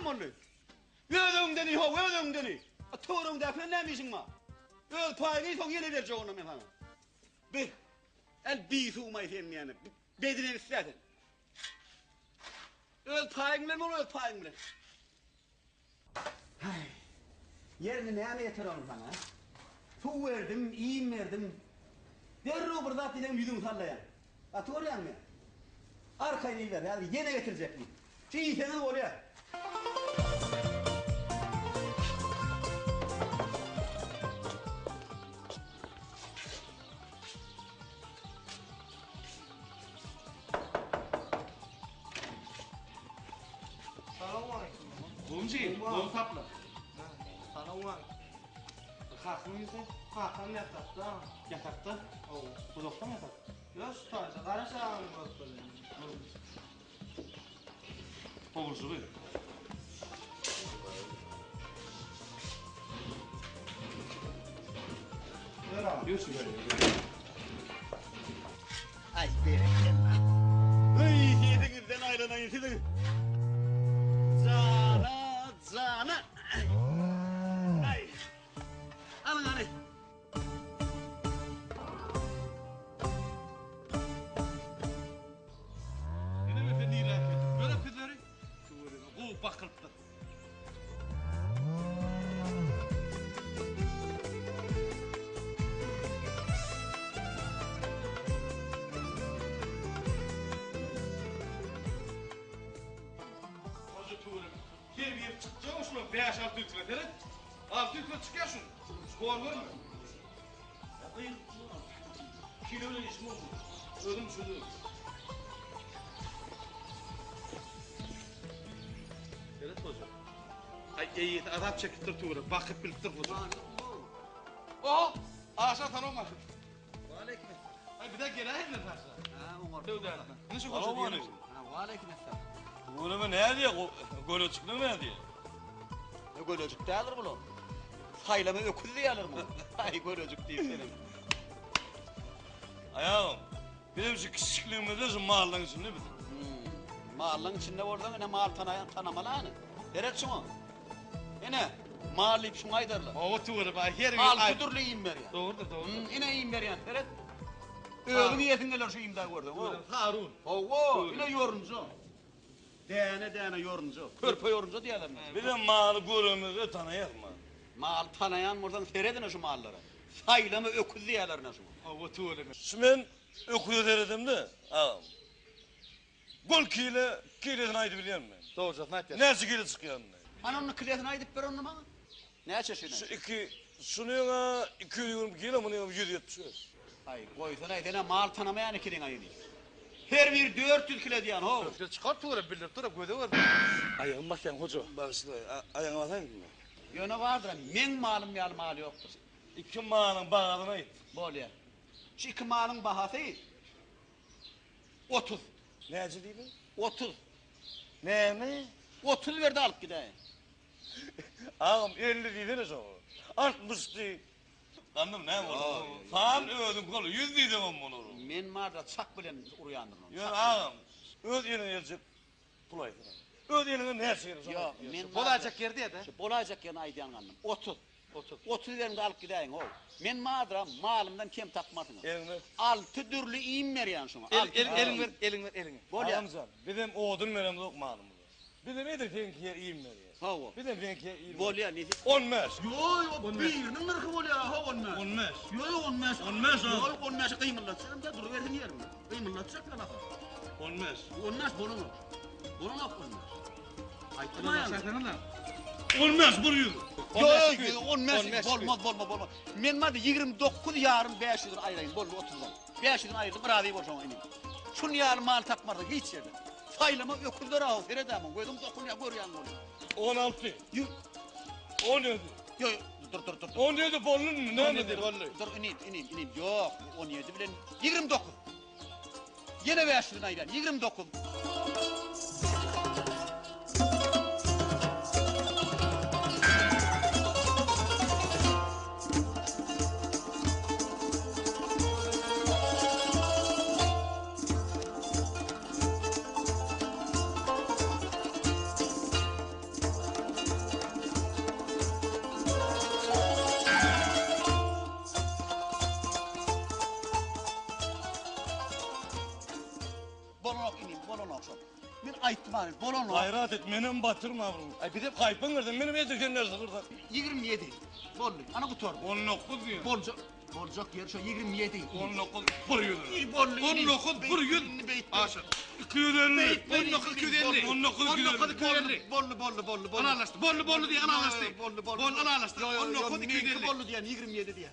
Tamam mı oğlum? Ödün deni ho, ödün deni. Torun defne ne misin ma? Öl payını son yine vereceğim onu ben sana. Bir, el bir suğmayı senin yani. Bedinen istedin. Öl payını mı öl payını mı? Yerini neyine yatıralım sana? Su verdim, iyiyim verdim. Derru burada dinen yüzüm sallayan. Atıyoryan mı? Arkayı ver, yani yine getirecek mi? Şeyi senin oraya. Selamünaleyküm. Bumci, bom sapla. Selamünaleyküm. Kalkın ise? Hakan yatakta. Yatakta. Uzakta mı yatak? Yok tutarsa karışağım böyle. Kovursu buyur. Ver abi. Yürüsün böyle. Ay bereketler. Ay yedinizden ayrılan sizin. Cana, cana. Ay. Alın hadi. Yine mi efendi ilah et? Böyle kızları. Bu bakırttı. Her bir yer çıkacağım şunu 5-6 litre deret. 6 litre çıkıyor şunu. Skor var mı? Hayır. Kiloyla işim oldu. Ödüm şudu. Evet hocam. Ay iyi adam çekittir tuğra. Bakıp biliptir hocam. Oh! Aşağı tanımak. Aleyküm. Ay bir de geri ayrılır taşla. Ha, Umar. Tövbe. Ne şu Tamam, koşu diyelim. Ha, aleyküm selam. Bunu ne diye? Gol çıktı ne diye? Gölocuk değerler bunu. Saylama öküz değerler bu. Ay gölocuk değil senin. Ayağım. Benim şu küçüklüğümüzde şu mahallenin içinde bir. Mahallenin içinde oradan ne mahal tanımalı hani. Deret şunu. Yine mahalleyip şunu aydarlar. Hava tuğra bak her bir Altı türlü iyiyim ver ya. Doğrudur doğrudur. Yine iyiyim ver yani. Deret. Öğün yetin gelir şu iyimden gördün. Harun. Oo, yine yoruncu. Dene yoruncu. Körpe yoruncu diyorlar. Bir de mahalle gururumuzu tanıyalım mı? Mahal tanıyan buradan seyredin şu mahallara. Saylama öküz diyorlar ne şu. Hava tuğra. Şu ben okuyor dedim de. Ağam. Gol kilesini aydı biliyor musun? Doğrudur ne yapıyorsun? Neresi kile çıkıyor? Hani onun kıliyatını aydıp ver onu bana. Ne çeşitli? Şu şunu yana 220 kilo mu ne 170. Hayır, koysana edene mal tanımayan ikinin ayını. Her bir 400 kilo diyen ho. Çıkar tuğra bilir tuğra göde var. Ayağım bak sen hoca. Bak işte ayağına basayım mı? Yöne vardır, men malım yal mal yoktur. İki mağanın bağladığına git. Böyle. Şu iki malın bahası 30. Ne acı değil mi? 30. Ne? 30 verdi alıp gideyim. Ağam 50 değilsiniz o. 60 değil. Anladın ne mi? Falan ödüm kolu 100 değildim on bunu. Men marda çak bilen uyandırın. Ya ağam öd yerine yazıp pulaydın. Öd yerine ne yapıyorsun? Yok, men Bolacak yerde ya da. Bolacak yana aydiyan anlam. 30. 30 verimde alıp gideyim ho. Men madra malımdan kem takmadın. Elini. 6 türlü iyim ver yani şuna. Elin ver elini. Böyle. Ağamcan bizim odun verem yok malım. Bizim nedir benkiye iyiyim ver ya. Hava. Bizim benkiye iyiyim. Böyle ne? Olmaz. Yo, birinin nırkı böyle ha olmaz. Olmaz. Yo, olmaz. Olmaz o. Yo, olmaz. Kıyımlatacağım da dur verdin yer mi? Kıyımlatacak lan ha. Olmaz. Olmaz, bunu mu? Bunu mu olmaz? Aytma yani. Olmaz buruyum. Yo, olmaz. Bolmaz. Men madde 29 yarım 500 lira ayırayım. Bollu 30'dan. 500'ün ayırdım, radıyı boşama ineyim. Şunu yarım mal takmadı hiç yerde. Faylama öküzlere al, feredamın. Koydum dokunuya görüyen bunu. 16. Yo, 17. yo, dur. 17 bolun mu? Ne nedir? Dur ineyim. Yok 17 bilen 29. Yine 500'ün ayırayım. 29. var? Bolon o. Hayrat et, menem batırma bunu. Ay bir de Kaypın kırdın, benim edirkenler sıkırdan. 27. Bollu. Ana kutor. 19 diyor. Bolcuk. Bolcuk yer şu 27. 19 vuruyor. Bollu. 19 vuruyor. Aşağı. 250. 19 250. 19 250. Bollu. Ana alaştı. Bollu diye ana alaştı. Bollu. Ana alaştı. 19 250. 250. Bollu diyen 27 diyen.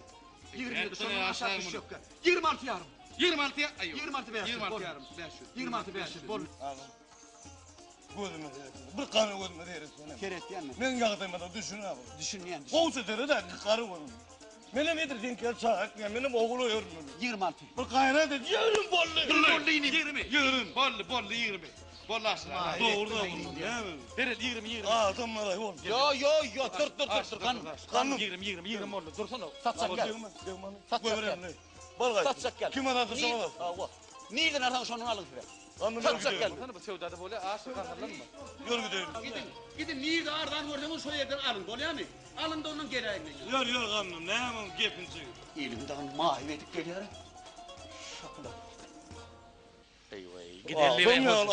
27 Evet, sonra aşağı aşağı bunu. düş yok. 26 yarım. 26'ya. Ay yok. 26 500. 26 yarım. 500. 26 500. Bollu. Alın. Gözüme değersin. Bir kanı gözüme değersin. Keret diyen mi? Ben yağdaymadan düşün abi. Düşünmeyen. Kovsa deri de karı onun. Benim edirken kel çağak ya benim oğlu örmüyor. 26. Bir gayret et yürün bollu. Bollu ineyim. 20. Yürün. Bollu 20. Bollu aşağı. Doğru da bunun değil mi? Evet 20. Adamlara yol. Yo dur kanım. 20 oldu. Dursana. Satsak gel. Satsak gel. Satsak gel. Kim aradı sana bak. Allah. Nereden artan şunu alın şuraya. Kanım Satsak gel. Sana bu sevdada böyle aşık kanırlan mı? Yürü gidelim. Gidin nerede ardan gördünüz şu yerden alın. Oluyor mu? Alın da onun gereğinden. Yürü kanım ne yapalım gepinci. Elimden mahv edip geliyor. Şakla.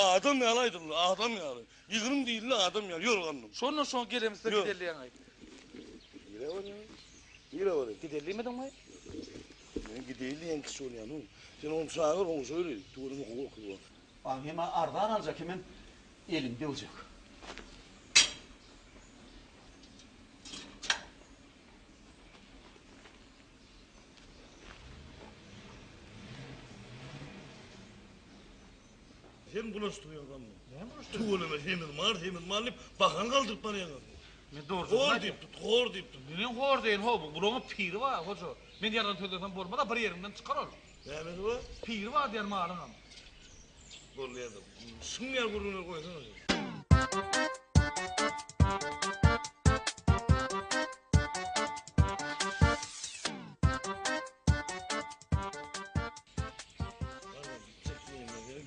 Adam yalaydım. Adam yalı. Yığırım değil la adam yalı. Yürü kanım. Sonra son gelemizde Yok. giderliyen ay. Yürü var. Giderliyemedin mi? Ben gidelim kişi oluyor. Sen onu çağır onu söyle. Tuğrunu kokuyor. Ben hemen ardan alacak hemen elimde olacak. Hem bulaştırıyor kanım. Ne bulaştırıyor? Tuğrunu hemen mal deyip bakan kaldırıp bana yalan. Men doğru. Hor deyip tut, hor deyip tut. Benim hor deyin ho bu. Buranın piri var hoca. Men yarın tölden bolma da bir yerimden çıkar ol. Ne yapayım bu? Piri var diyen malın am. Bollayalım. Sın yer kurunu koysana.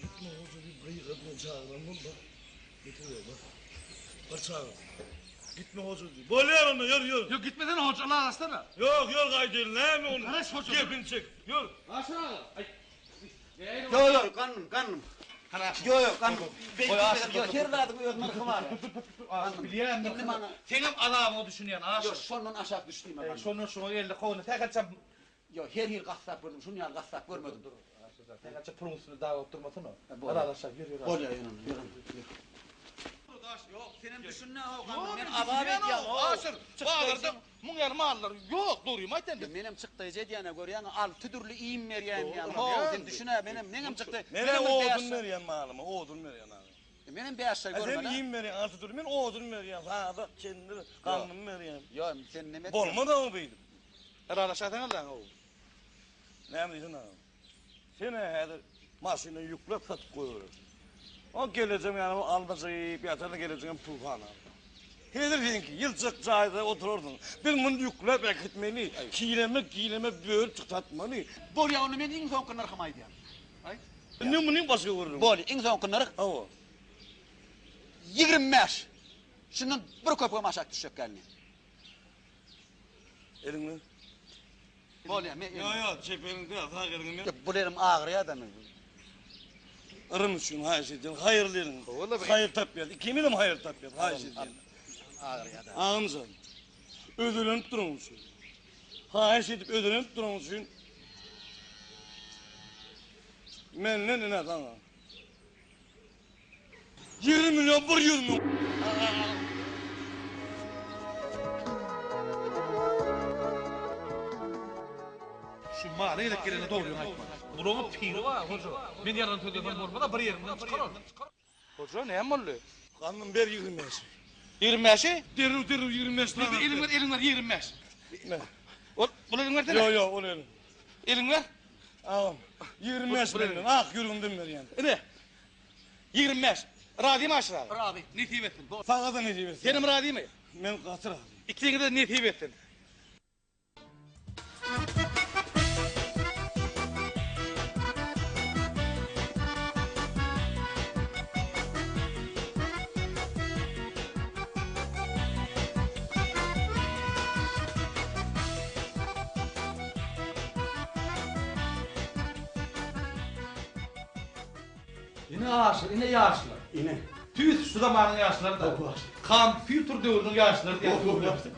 Gitme hoca bir bıyık atma çağıran bak. Getiriyor bak. Bak çağır. Gitme hoca diyor. Bollayalım yürü. Yok gitmeden hoca Allah arasana. Yok kaydın ne mi onu? Karış hoca. Gepin çek. Yürü. Aşağı. Ay. Yo kanım. Yo kanım. Her dadı bu özmarkı var. Biliyen mi? Gittim ana. Senin adamı düşünüyen Yo aşık. sonun aşağı düştüğüm ben. Şunu elde kovunu tek açam. Yo her yer gassap gördüm. Şunu yer gassap görmedim. Tek açam pronsunu daha oturmasın o. bu- Allah aşağı yürü. Ol ya yürü. Yok senin düşün ne o kanım. Ben ababet ya. Aşır. Bağırdım. Mungar mallar yok duruyum ayten. Benim çıktı diyene görüyen al tüdürlü iyiyim meriyem yani. Ho sen düşüne benim çıktı. Nere oğudun veriyen malımı? Oğudun veriyen abi. Benim bir aşağı Sen görme lan. yiyeyim veriyen altı dur. Ben oğudun veriyen. Ha bak kendini kanını veriyen. Yo sen ne met? Bolma da mı beydim? Herhalde şahsen Allah'ın oğlu. Ne yapıyorsun abi? Seni hadi maşını yüklep satıp koyuyoruz. O geleceğim yani almasayı bir atarda geleceğim tufana. Hedirsin ki yılcık çayda otururdun. Bir bunu yüklep ekitmeli. Giyileme böyle tıklatmalı. Bol ya onu ben en son kınır kımaydı yani. Ne bunun başka vururum? Bol en son kınır Hava. 25. Şunun bir köpüğüm aşağı düşecek geldi. Elini. Bol ya. Yo çeperin biraz daha gelin. Bu derim ağır ya da mı? Arın şunu hayır şeyden hayırlı yerin. Hayır tapyat. Kimin hayır tapyat? Hayır şeyden. Ağır ya da. Ağamızın. Ödülünüp durmuşsun. Hayır şeydip ödülünüp durmuşsun. Men ne sana? 20 milyon bir 100 milyon. Şu mağaraya da gelene doğruyor aytma. Buranın piri var hoca. Men yarın tölden bolma da bir yerimden çıkar ol. Hoca ne yapmalı? Kanım ver 25. 25'i? Deru 25 tane. Elin ver 25. Ne? Bunu elin ver Yo onu elin. Elin ver. Ağam. 25 milyon. Ah yüründüm ver yani. Ne? 25. Radiyim aşağı. Abi. Netip ettin. Sana da ne diyeyim? Senin radiyim mi? Ben katır abi. İkisini de netip ettin. Yine aşır, yine yaşlı. İne. Tüs şu zamanın yaşları da. Kompüter dövrünün yaşları diye. Başlık.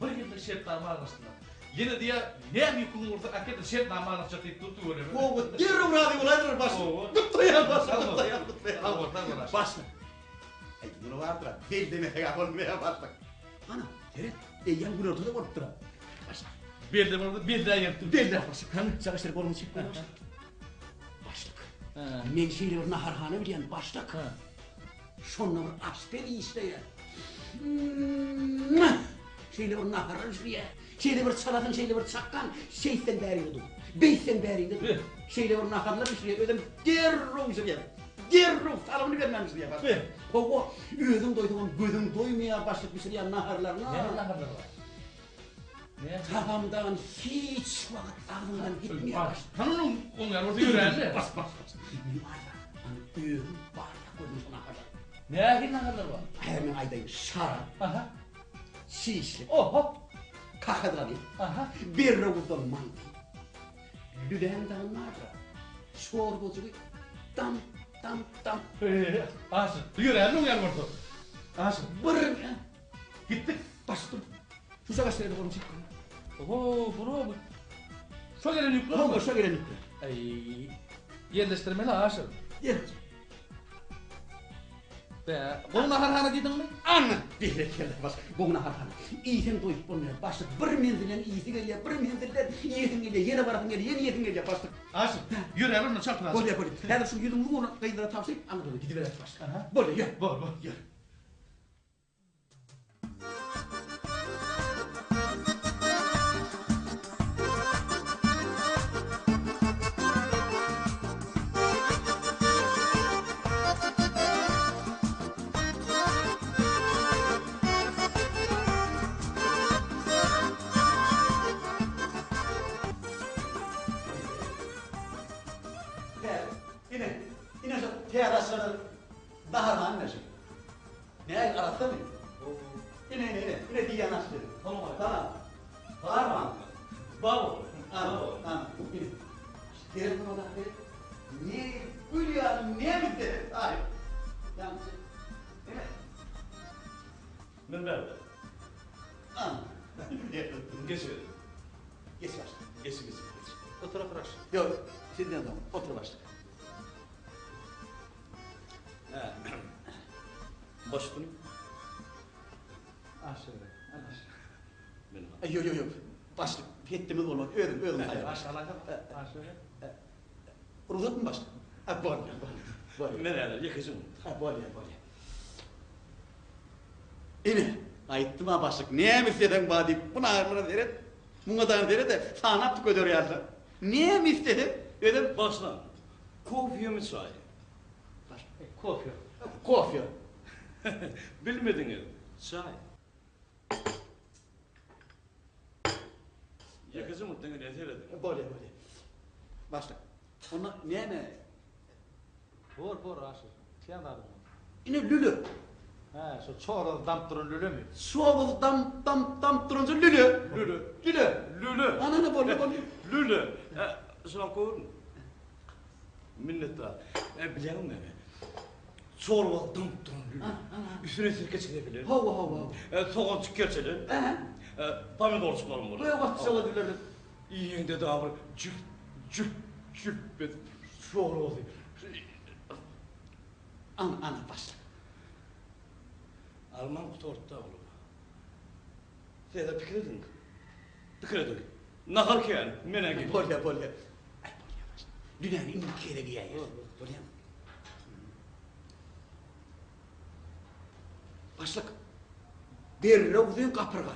Bir yılda şertname almıştılar. Yine diye ne yıkılır orta akide şertname almıştı deyip tuttu öyle mi? Oğuz, diyorum radyo olaydır başlık. Tutlayan başlık, tutlayan. Başlık. Ay, bunu vardır. Del demeye olmaya başlık. Ana, seyret. Yan gün ortada olup duran. Başlık. Belden orada belden yaptım. Belden başlık. Hani çakıştır kolunu çıkmıyor başlık. Başlık. Men şeyle bir naharhane bilen başlık. Şonla bir asper işleyen. Şeyle bir naharhane işleyen. Şeyle bir çaladın, şeyle bir çakkan. Şeysen beri yudum. Beysen beri yudum. Şeyle bir naharhane işleyen. Ödem derruv işleyen. Derruv salımını vermemiz diye başlık. O ödüm doyduğum, gözüm doymaya başlık bir şeyleyen naharlarına. Ne naharlar var? Ne? Tahamdan hiç vakit ağzımdan gitmiyor başlık. Kanunun onlar orada yürüyenler. Bas. Benim ayda. Öğüm var ya koydum sana kadar. Ne ahi naharlar var? Hemen aydayım şarap, Aha. şişli, Oho. kakadrani, Aha. bir ravuzdan mantı. Lülenden narra, çorbacığı tam. Asın. Yürüyenler onlar orada. Asın. Bırın. Gittik. Bastım. Şu savaşları da kolum çıktı. Oho, bro. Şu gelen yükler mi? Boşa gelen yükle. Ay. Yerleştirmeli asın. Gel. Be, bunu naharhane dedin mi? Anla. Bir rekelle bas. Boğuna harhana. İyisen doyup bulmuyor. Başlık bir menzilen iyisi geliyor. Bir menzilen iyisin geliyor. Yine varatın geliyor. Yeni yetin geliyor. Başlık. Asın. Yürüyenler onu çarpın asın. Böyle. Her şu yudum ruhuna kayınlara tavsayıp anladığını gidiverer başlık. Aha. Böyle gel. Bol. Gel. Yine şu teyalaşları daha da anlaşılır. Ne arasında mı? Yine diye anlaşılır. Tamam. Var mı? Bravo. Anam. Telefon olarak ne gülüyor, ne bitti? Hayır. Yalnız. Evet. Ben verdim. Anam. Geçiyor. Geç başla. Geç. Otur otur. Yok, sizden de otur başla. Başını. Aşağıda. Benim. Yok. Başla. Hittimiz olmaz. Ödüm. Hayır. Aşağıda. Aşağıda. Ruzat mı başla? Ha, böyle. Nereye? Yakışım. Ha, böyle. Yine. Ayıttım ha başlık. Niye mi istedin bana? Buna ağırlara deret. Buna da deret de sana yaptık ödür yazdı. Niye mi istedin? Ödüm. Başla. Kofiye mi çay? Kofi. Kofi. Bilmediniz. Çay. Yakışım mı? Denge yeterli. Böyle. Başla. Ona niye mi? Bor aşır. Sen de adamı. Yine lülü. Ha, şu çoğralı damp durun lülü mü? Soğuk dam durunca lülü. Lülü. Ananı böyle. Lülü. Şuna koyun. Minnettar. Biliyor musun? Çorba durun lülü. Üstüne sirke çekebilir. Hava. Soğan tüketelim. Pomidor çıkarım bunu. Böyle vakti çalabilirler. İyi de daha böyle cüp bet çorba oldu. Ana başla. Alman kutu orta olur. Sen de fikredin. Nahar ki yani, mene gibi. Böyle. Ay böyle başla. Dünyanın en kere giyer. Böyle. Başlık. Bir rovdun kapırgadı.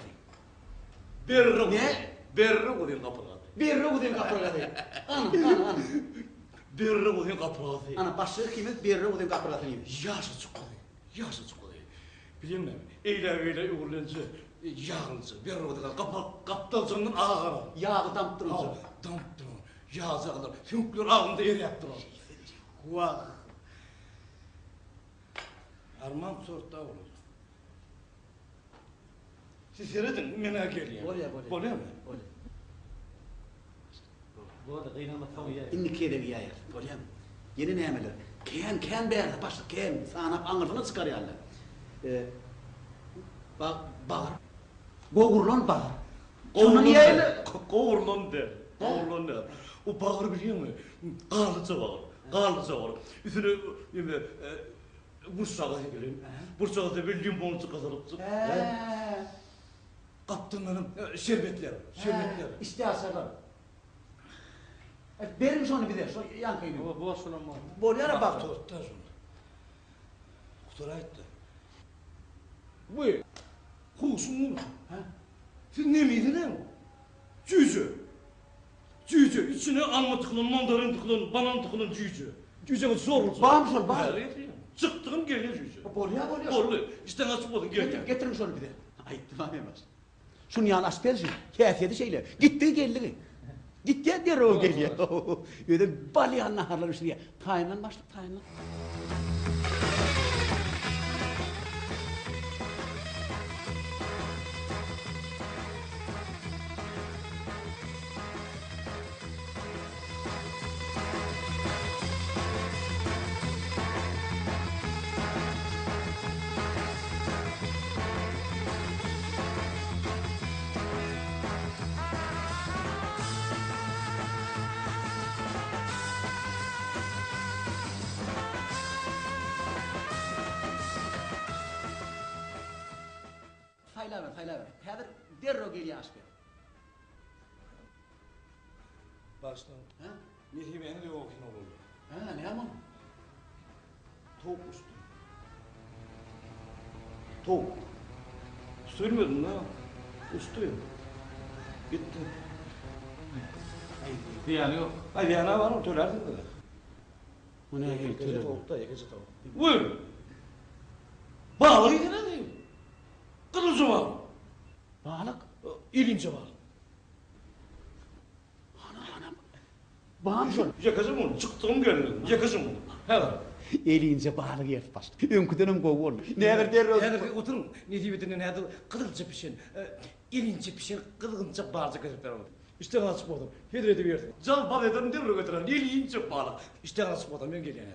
Ne? Berre odun kapıladı. Bir rovdun kapırgadı. Ana. Berre odun kapıladı. Ana başlık kıymet bir rovdun kapırgadı. Yaşı çıkmadı. Bileyim mi? Eyle uğurlanıcı, yağınca, berre odun kaptalcının ağara. Yağı damp durunca. Damp durun, yağızı alır, fünkler ağında eri yaptırır. Vah! Arman sortta olur. Siz seyredin, merak ediyorum. Böyle mi? Bu arada kıynanma tam iyi. İnni kere giyer. Böyle. Yeni ne emeler? Ken beğendi başla ken. Sana anırtını çıkarıyorlar. Bağır. Goğurlan bağır. Şunu niye öyle? Kovurlan der. Kovurlan der. O bağır biliyor musun? Karlıca bağır. Karlıca bağır. Üstüne Bursağa gelin. Bursa'da da bir limoncu kazanıp. Kaptanların şerbetler. İşte asarlar. Verin şunu bir de. Yankıyı. Bu şuna mı? Bolyara bak. Tortta sonra. Kutura etti. Buyur. Kusun mu? Sen ne miydin lan? Cüce. İçine alma tıkılın, mandarin tıkılın, banan tıkılın cüce. Cüce zor olsun. Bağım sol, bağım. Çıktığım geliyor cüce. Bolya. Borlu. İşte nasip olun gel. Getirin şunu bir de. Ay devam etmez. Şunu yan asperci. Keyfiyeti şeyle. Gitti geldi. Gitti der o geliyor. Öyle balyan naharlar üstüne. Tayından başla tayından. Hayla ver. Hedir derro geliyor asper. Baştan. Ha? Yehi beni de okuyun olur. Ha ne ama? Tavuk ustu. Tavuk. Sürmedin lan. Ustuyum. Gitti. Yani yok. Ay yana var mı? Törerdin de. Bu ne Yakıcı tavukta, yakıcı tavuk. Buyur. Bağlıydı ne diyeyim? Kılıcı var. Balık. İlince var. Ana. Bağım şunu. Yakacım onu. Çıktığım geldim. Yakacım onu. Hemen. Elince balık yer başla. Önküdenim kovu olur. Nedir derro? Nedir oturun. Ne diyeyim nedir? Kılıcı pişin. İlince pişin. Kılıcı bağırcı gözükler olur. İşte nasip oldum. Hedir ediverdim. Cal bal ederim derro götüren. İlince bağlı. İşte nasip oldum. Ben geliyorum.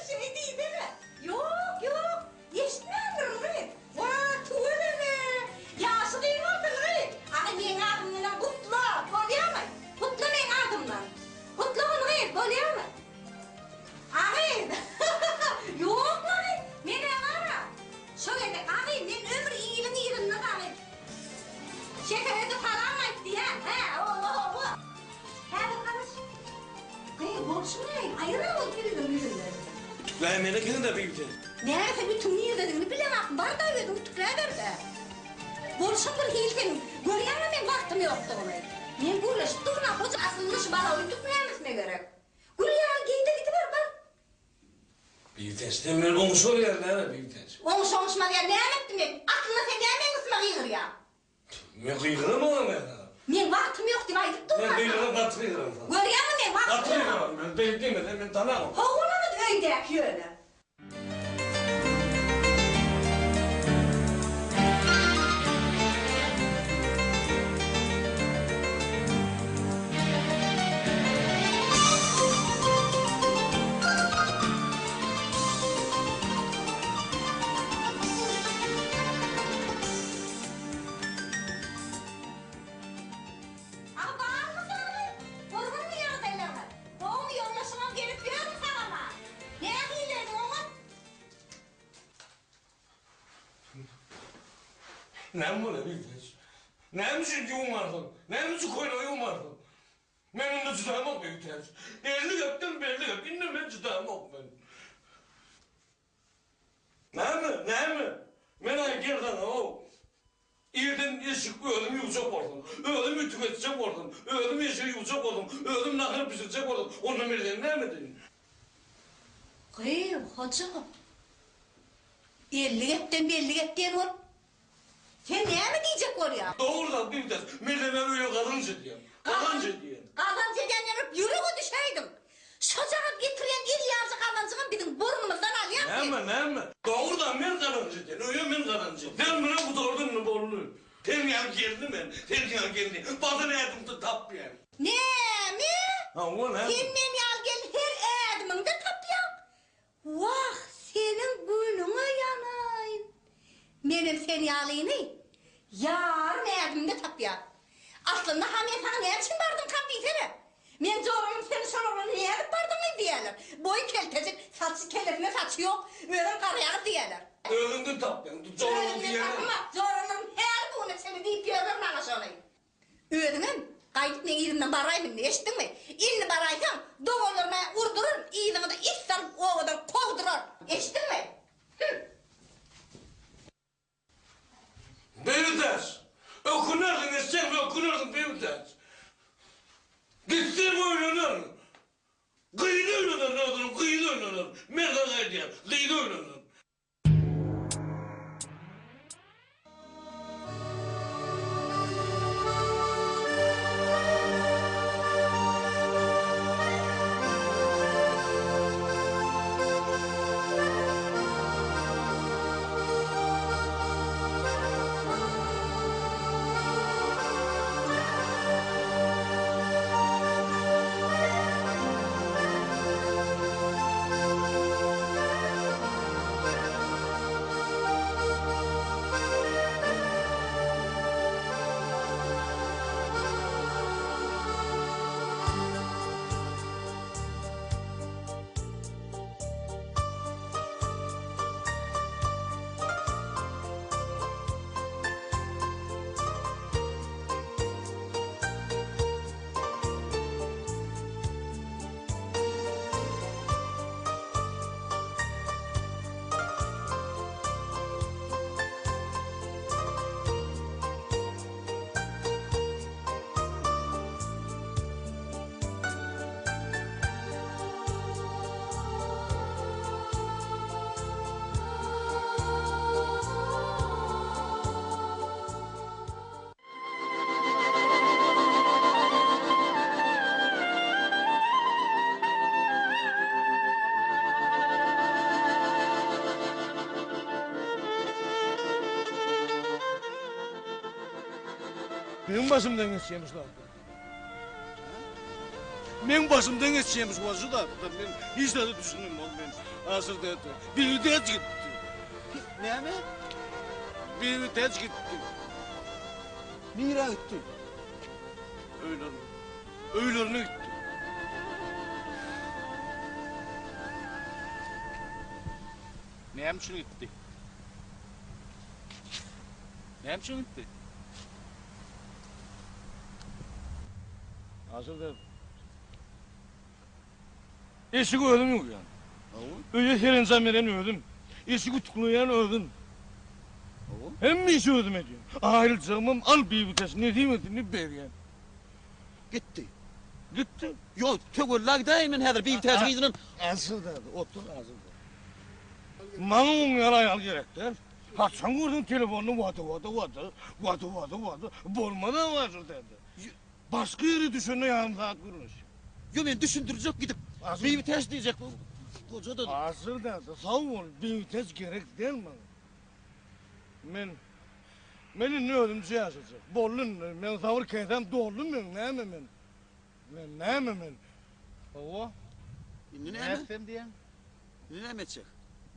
Şey değil mi? Yok. Eşitmiyorum Rıy. Vaa tuğle mi? Yaşı değil mi oldun Rıy? Ay men adımdan kutlu. Görüyor musun? Kutlu men adımdan. Kutlu ol Rıy. Görüyor musun? Ay. Yok mu Rıy? Men var. Şöyle de ay men ömür iyirin ne şekerede falan mı etti ya? He o. Hadi karış. Borçmayın. Ayıramam yüzünden. Ben melekini de bildi. Neyse bütün yiyildiğini bilemem. Bana da verdim tükürler de. Borçumdur hildim. Görüyor musun ben vaktim yoktu onu. Ben gülüşüp durma koca asılmış bana uyutmaya gerek. Gülüyor giydi gidiver bak. Bilteçten ben olmuş oluyor ne bilteç. Olmuş diye ne ettim ben? Aklına sen gelmeyin kısma kıyır ya. Ben kıyırım oğlum ben. Ben vaktim yok diye ayıp durma. Ben kıyırım batırıyorum falan. Görüyor musun ben vaktim yok. Batırıyorum ben değil mi ben tanımam. Oğlunu öyle öyle. Ama bağırma sana. Vurgun mu yiyoruz ellerine? Doğum yollaşımam gelip diyorum sana ama. Ne yapıyorsun oğlum? Ne bu ne bilteç? Ne mi çünkü umardın? Ne mi çünkü koyunu umardın? Benim de çıdamam büyük ters. Elli yaptım belli yap. İndim ben çıdamam ben. Ne mi? Ben gerden o. İrden eşik öldüm yuvacak oldum. Öldüm ütük edecek oldum. Öldüm eşiği yuvacak oldum. Öldüm nakır pişirecek oldum. Onunla birden ne mi dedin? Kıyım hocam. 50 etten belli etten ol. Sen ne mi diyecek oraya? Doğrudan bir ters. Merden ben öyle kadınca diyeyim. Kadınca diyeyim. Kazancı yanıp yüreğe düşeydim. Şocağı getiren il yazı kazancığın bizim burnumuzdan alıyor. Ne mi? Doğrudan ben kadınca diyeyim. Öyle ben kadınca. Sen bana bu doğrudan mı bollu? Terbiyen geldi ben. Terbiyen geldi. Bazen eğitimde tap yani. Ne mi? Ha o ne? Sen men yal gel her ediminde tapyan. Vah senin burnuna yanayım. Benim sen yalini yarın edimde tapyan. Aslında ben sana ne için vardım kapıyı? Men zorunum seni sonra ne edip vardım mı diyorlar. Boy keltecek, saçı kellerine saçı yok. Öğren karayağı diyorlar. Ölümden tap yani. Zorunlu diye. Zorunum her bunu seni deyip görürüm bana şolayım. Öğrenim, kaydık ne yerimden barayım ne eşittin mi? İlini baraysan doğulurma vurdurur, iyiliğini de içsen oğudan kovdurur. Eşittin mi? Beyutas. Okunardın esen ve okunardın Beyutas. Gitsin oynanır. Kıyıda oynanır ne olur, kıyıda oynanır. Merdan kaydıyan, kıyıda oynanır. Benim başımdan geçeceğimiz lan. Benim başımdan geçeceğimiz var şu da. Ben hiç de düşündüm oğlum ben. Asıl dedi. Bir üteç gitti. Ne mi? Bir üteç gitti. Nira gitti. Öylürünü gitti. Neyem için gitti? Neyem için gitti? Asıl dedi. Eşik öldüm yok yani. Öyle senin zamiren öldüm. Eşik tutuklayan öldüm. Hem mi işi öldüm ediyorum. Ayrılacağım al bir vites ne diyeyim ne ber yani. Gitti. Gitti. Yok tögürlak dayımın hedir bir tez gidinin. Asıl dedi otur asıl dedi. Bana onun yarayal gerektir. Ha sen gördün telefonunu vatı. Bolmadan asıl dedi. Başka yeri düşünme yarım saat kurmuş. Yo ben düşündürecek gidip Asıl- bir vites diyecek bu. Koca da Asıl dedi sağ ol bir vites gerek değil mi? Benim ne öldüm siyaseti. Bollun ben savur kesem doğrulum ben ne mi ben? Ova ne ne mi? etsem diyen? Ne mi edecek?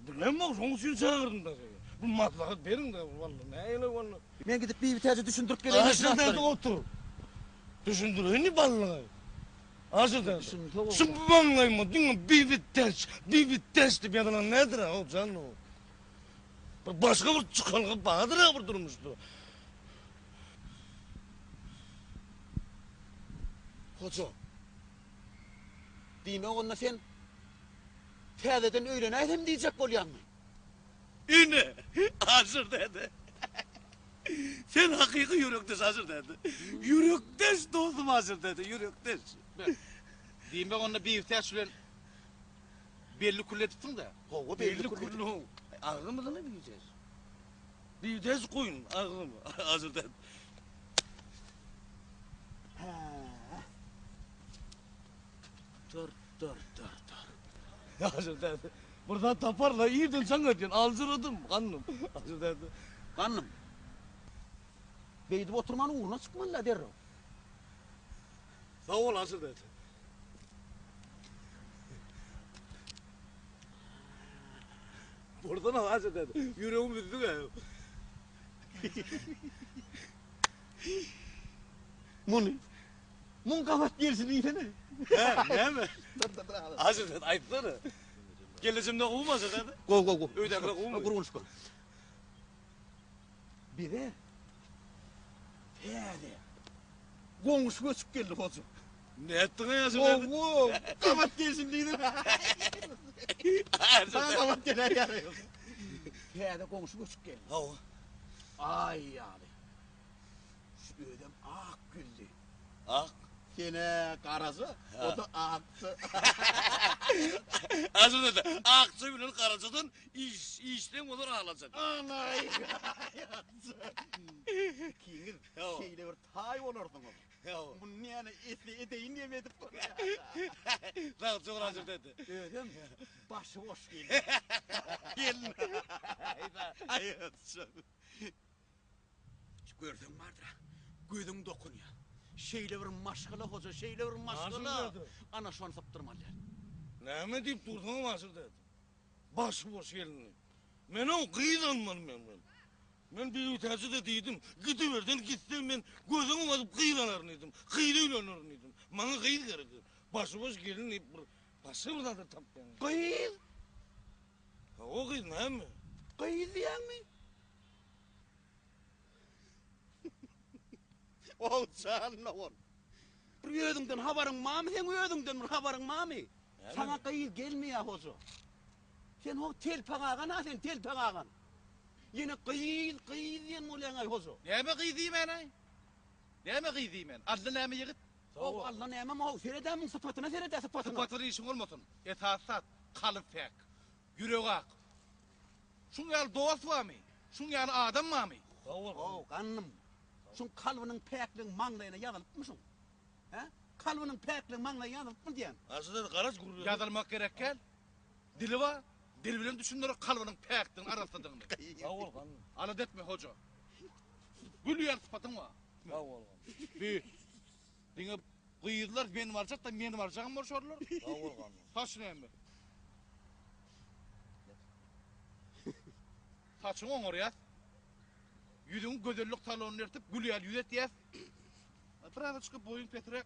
Bilmem bak son için çağırdım da seni. Bu maslahat verin de vallahi ne öyle vallahi. Ben gidip bir vitesi düşündürüp geleyim. Asıl dedi otur. Düşündürün ni vallahi. Asıl dedi. Sıvmanlayım mı? Dinle bir vites de bir adına nedir ha o canım o. Başka bir çıkanlığı bağdır ha bir durmuştu. Hoca. Dime onunla sen tezeden öğreneydin diyecek bolyan mı? İne, hazır dedi. Sen hakiki yürektes hazır dedi. Yürektes dostum hazır dedi, yürektes. Diyeyim ben onunla bir ihtiyaç belli kulle tuttum da. Hova Belli kullu. Ağrımızı ne bileceğiz? Bir tez koyun, ağrımı hazır dedi. Dur. Hazır dedi. Buradan taparla iyiydin sen ödün, alzırıdım kanım. Hazır dedi. Kanım. Beydip oturmanın uğruna çıkmalı derro. Sağ ol hazır dedi. Buradan al hazır dedi. Yüreğim üzdü ya. Mun kapat gelsin iyisene. He, ne mi? Dur. Hazır dedi, ayıpları. Gelişimde kovmaz dedi. Go. Öydekle kovmuyor. Kurulmuş go. Bir de teyze. Gonguş göçüp geldi hoca. Ne ettin ya hazır dedi. Kapat gelsin dedim. Hazır Sana dedi. kapat gelir yarıyor. Teyze gonguş göçüp geldi. Hava. Ay abi. Şu ödem ak güldü. Ah. Yine karası, o da aktı. Hazır dedi. Akçı bilir karacadın, işten olur ağlayacak. Anay yatsın. Kingin şeyle bir tay olurdun o. Bunun yani eteğini yemedik. Sağ ol, çok hazır dedi. Öyle mi? Başı hoş geldi. Gelin. Ay yatsın. Gördün vardır. Gözün dokunuyor. Şeyle bir maşgılı hoca, şeyle bir maşgılı. Nasıl dedi? Ana şu an saptırmalı. Ne mi deyip durdun hazır dedi. Başı boş gelini. Men o kıyılanmadım ben. Ben bir ütesi de deydim. Gidiverden gitsem ben gözüm umadıp kıyılanarınıydım. Kıyılanarınıydım. Bana kıyı gerekir. Başı boş gelin. Başı buradan tap ben. Kıyıl. O kıyı ne mi? Kıyıl diyen mi? O canına on. Bir ödünden haberin var mı? Sen ödünden bir haberin var mı? Sana kıyıl gelmiyor hoca. Sen o tel pağağın ha sen tel pağağın. Yine kıyıl diyen ulan ay hoca. Ne mi kıydıyım ben ay? Ne mi kıydıyım ben? Adlı ne mi yigit? O Allah ne emem o seyredermin sıfatına seyreder sıfatına. Sıfatını işin olmasın. Etasat, kalıp fek, yürek ak. Şun yani doğası var mı? Şun yani adam var mı? O kanım. Şun kalbinin pekliğin manglayına yazılıp mısın? He? Kalbinin pekliğin manglayına yazılıp mı diyen? Hazır dedi karaç kuruyor. Yazılmak gerek gel. Dili var. Dil bilen düşündürür kalbinin pektin arasındığını. Sağ ol kanım. Alat etme hoca. Gülüyen sıfatın var. Sağ ol. Bir. Dine kıyırlar ben varacak da ben varacağım borçorlar. Sağ ol kanım. Taş ne mi? Saçın on oraya. Yüzün gödellük talonunu ertip gülüyen yüzet yaz. Bravo çıkıp boyun petrek.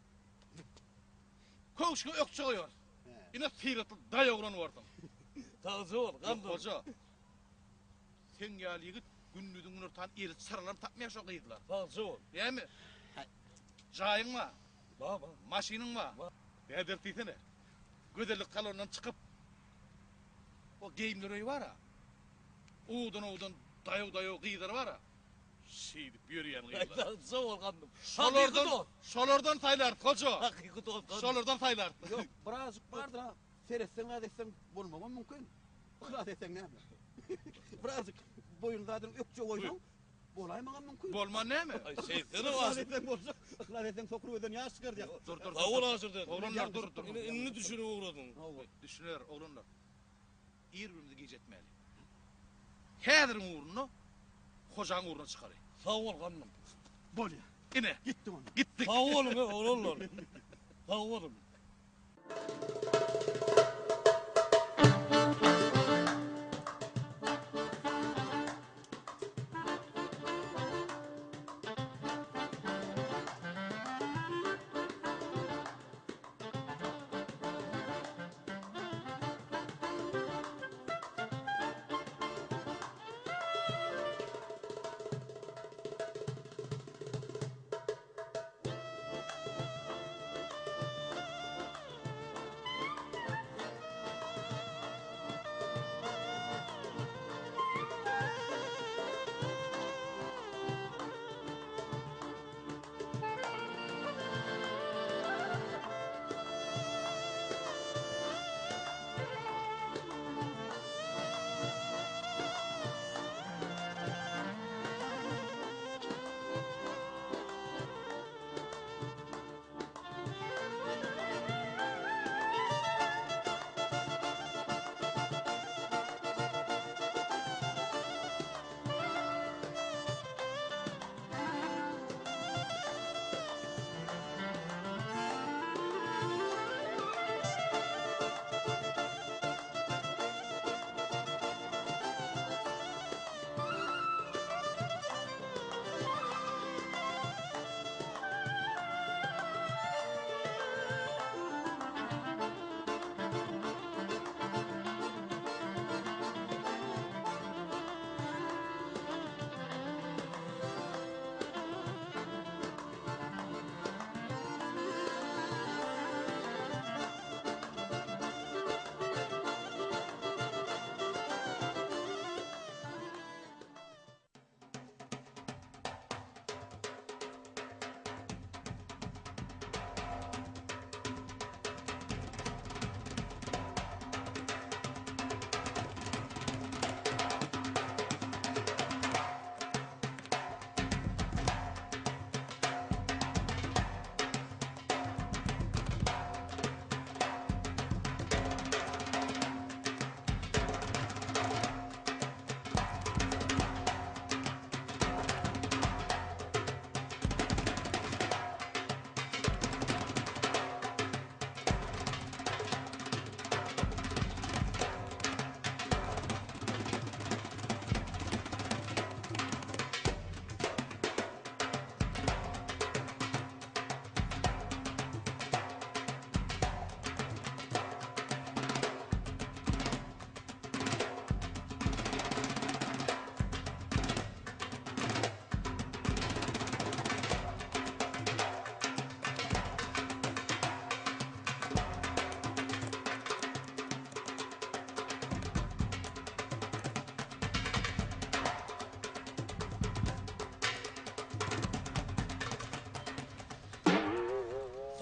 Koğuşuna ökçe koyuyor. Yine sıyırtı dayağına vardın. Sağ ol kanım. Hoca. Sen gel yigit günlüdün ortadan erit sarılan tapmaya şu kıydılar. Sağ ol. Değil mi? Cayın var. Baba. Maşinin var. Ne dertliysene. Gödelik kalondan çıkıp o geyimleri var ha. Uğdan dayav kıyıları var ha. Şeydip yürüyen kıyılar. Sağ ol kanım. Şolordan saylar koca. Hakikaten ol kanım. Şolordan saylar. Yok birazcık vardır ha. Seyretsen adetsen bulmamam mümkün. Adetsen ne yapar? Birazcık boyun zaten ökçe koysan bolaymagan mümkün. Bolma ne mi? Ay şeytanı var. Adetsen bolsa, adetsen sokuru öden yaş çıkar ya. Dur. Sağ ol hazır dedi. Oğlunlar dur. Ne düşünüp uğradın? Düşünür oğlunlar. İrbirini gecetmeli. Hedirin uğrunu, hocanın uğruna çıkarıyor. Sağ ol kanım. Bol ya. Yine. Gitti onu. Gittik. Sağ olun be oğlum. Sağ olun.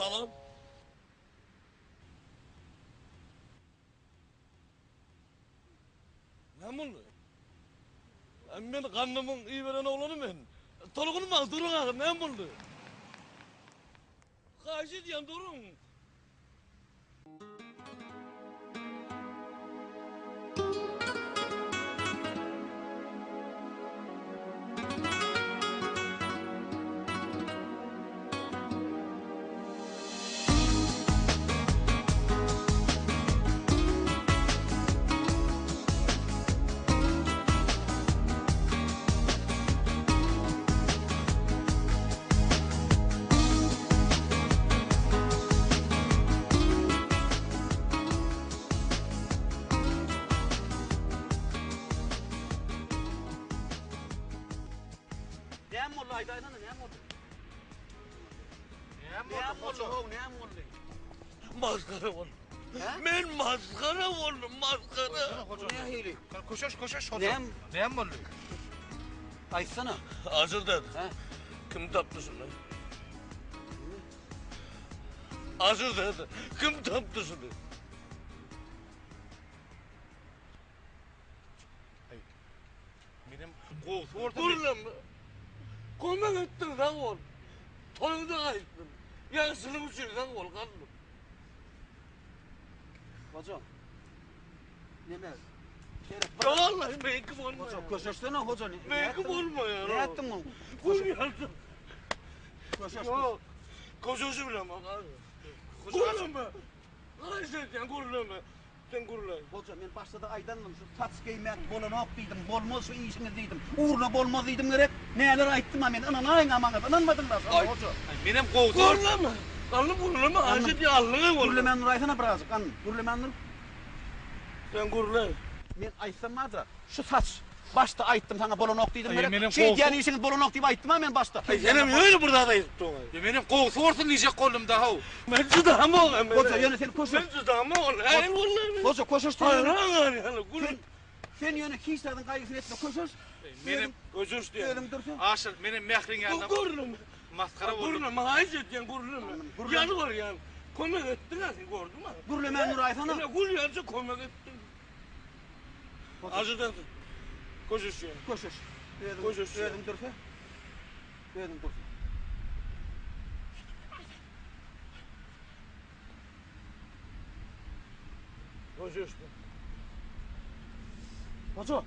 Salam. Ne bunu? Ben kanımın iyi veren oğlanı ben. Tolgunum al, durun ağır, ne bunu? Karşı diyen durun. Ne molla aydaydan ne molla? Ne molla ho ne molla? Maskara oğlum. He? Ben maskara oğlum, maskara. Ne heyli? Koşuş Ne? Ne mi oluyor? Aytsana. Hazır dedi. He? Kim taptısın lan? Hazır dedi. Kim taptısın? Benim kovsu orta Buradın mı? Komak ettin lan oğlum. Toyunda kayıttın. Yarısını uçurdan ol kaldım. Hocam. Neme? Ya vallahi meykim olma Hocam ya. koşuştuna hoca ne? Meykim olma ya. Ne yaptın bunu? Vur yardım. Koşuş. Ya. Koşuşu bile ama. Kurulama. Ay sen kurulama. Sen kurulama. Hocam ben başta aydandım şu taç giymek bolana dedim. Bolmaz şu işiniz dedim. Uğruna bolmaz dedim gerek. Neler ayttım ben ananayın amana. Ananmadın da Ay. hoca. Benim kovsu Kurulama. Kanlı kurulama. Ayşe diye Allah'ın kurulama. Gurlemen Nuray'sana birazcık kan. Gurlemen Nur. Sen kurulama. Men aytsam vardı. Şu saç. Başta ayttım sana bolonok dedim. Ay, gerek. benim Şey kovsu- diyen işiniz bolonok deyip ayttım ben başta. Senem öyle burada da yıktın. Benim kovsu orta nice kolumda ha. Ben çıdağım oğlum. Hoca yani sen koşuş. Ben çıdağım oğlum. Hayır vallahi. Hoca koşuş. Hayır hayır. Sen yönü kişilerden kaygısını etme koşuş. Benim Koşuş diye. Dedim dursun. aşık benim mehrin yanında Kurulama. maskara oldu. Kurulama. Ayşe diye kurulama. Kurulama. Yanı var yani. Komak ettin ha sen gördün mü? Gurlemen Nuray'sana. Yine kul yanca komak ettin. Acıdan. Koşuş yani. Koşuş. Dedim Koşuş. Dedim dursun. Dedim dursun. Koşuş. Hoca.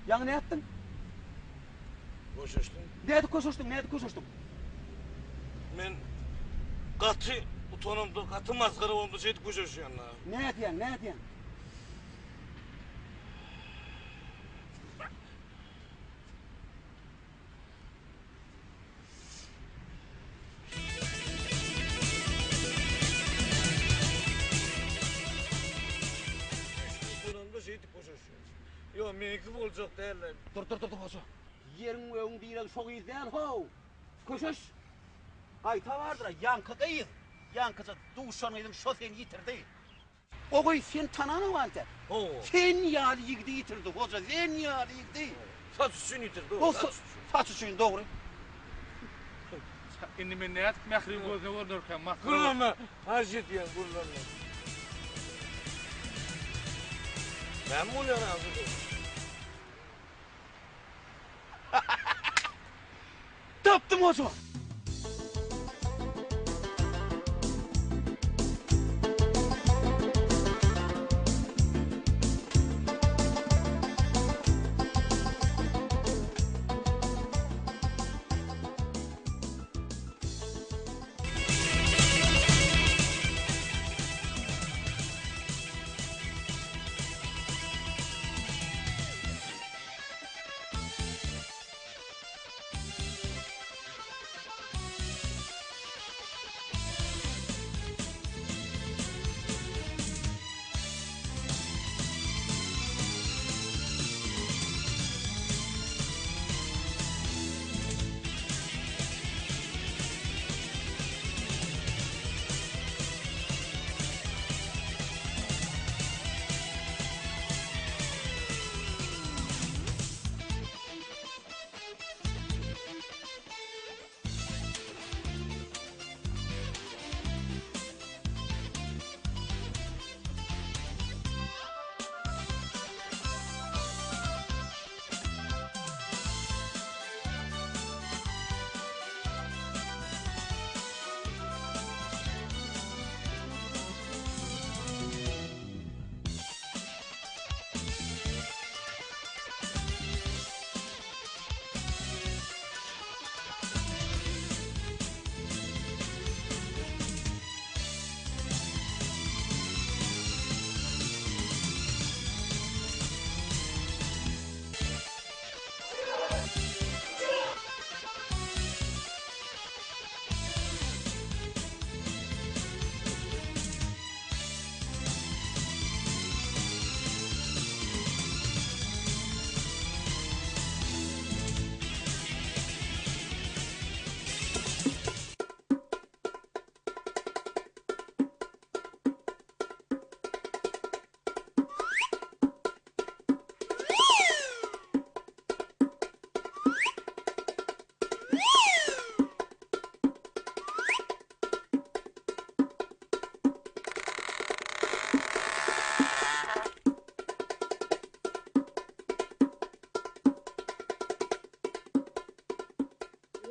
Yani ne yaptın? Koşuştun. Nerede koşuştun? Nerede koşuştun? Ben katı utanımda katı maskara oldu şeydi koşuş yani. Ne ediyen? Ne ediyen? Utanımda şeydi koşuş yani. Yo mekip olacak derler. Dur hoca. Yerin öğün değil çok iyi değil ho. Koşuş. Ayta vardır yankı değil. Yankıca duşanıydım şu seni yitirdi. O koy sen tananı var de. Oo. Sen yağlı yıkdı yitirdi hoca. Sen yağlı yıkdı. Saç üstünü yitirdi O o. Saç saç için doğru. Şimdi ben ne yaptık mehrin gözüne vururken maskara. Kurulama. Hacet yani kurulama. Ben mi oluyor ağzı? Taptım hoca.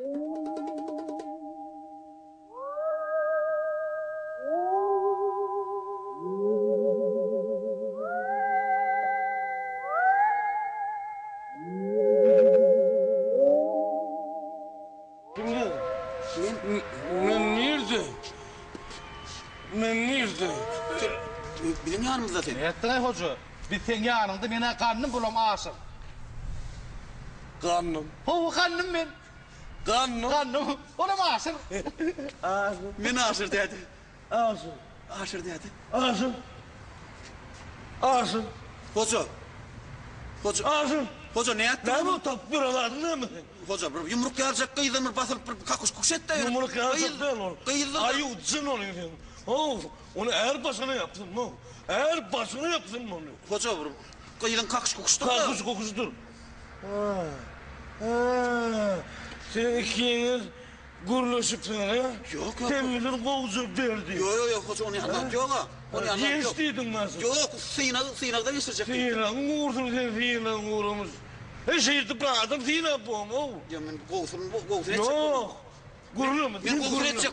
Men nerede? Men nerede? Bizim yanımızda sen. Ettin ay hoca. Biz sen yanında mene karnım bulam aşık. Karnım. Ho karnım men. Karnım. Karnım bulam aşık. Ağzım. Meni aşır dedi. Ağzım. Aşır dedi. Ağzım. Ağzım. Hoca. Hoca. Ağzım. Hoca ne yaptın? Ne bu top buralardın değil mi? Hoca bir yumruk yaracak kıyıdan bir basılıp bir kakuş kuş etti. Yumruk yaracak değil onu. Kıyıdan. Ayı uçsun onu. Onu eğer başına yaptın mı? Eğer başına yaptın mı onu? Hoca bir kıyıdan kakuş kukuştu. Kalkış kokusudur. Ha. Ha. Sen ikiniz gurlaşıp sana ya. Yok. Demirler kovucu verdi. Yok hoca onu anlat yok ha. Onu anlat yok. Geçtiydin nasıl? Yok sıyınağı geçirecek. Sıyıran uğursun sen sıyıran uğurumuz. Şehirde bıraktım sıyıran bu ama. Ya ben kovsun edecek. Yok. Gururlu mu? Ben kovsun edecek.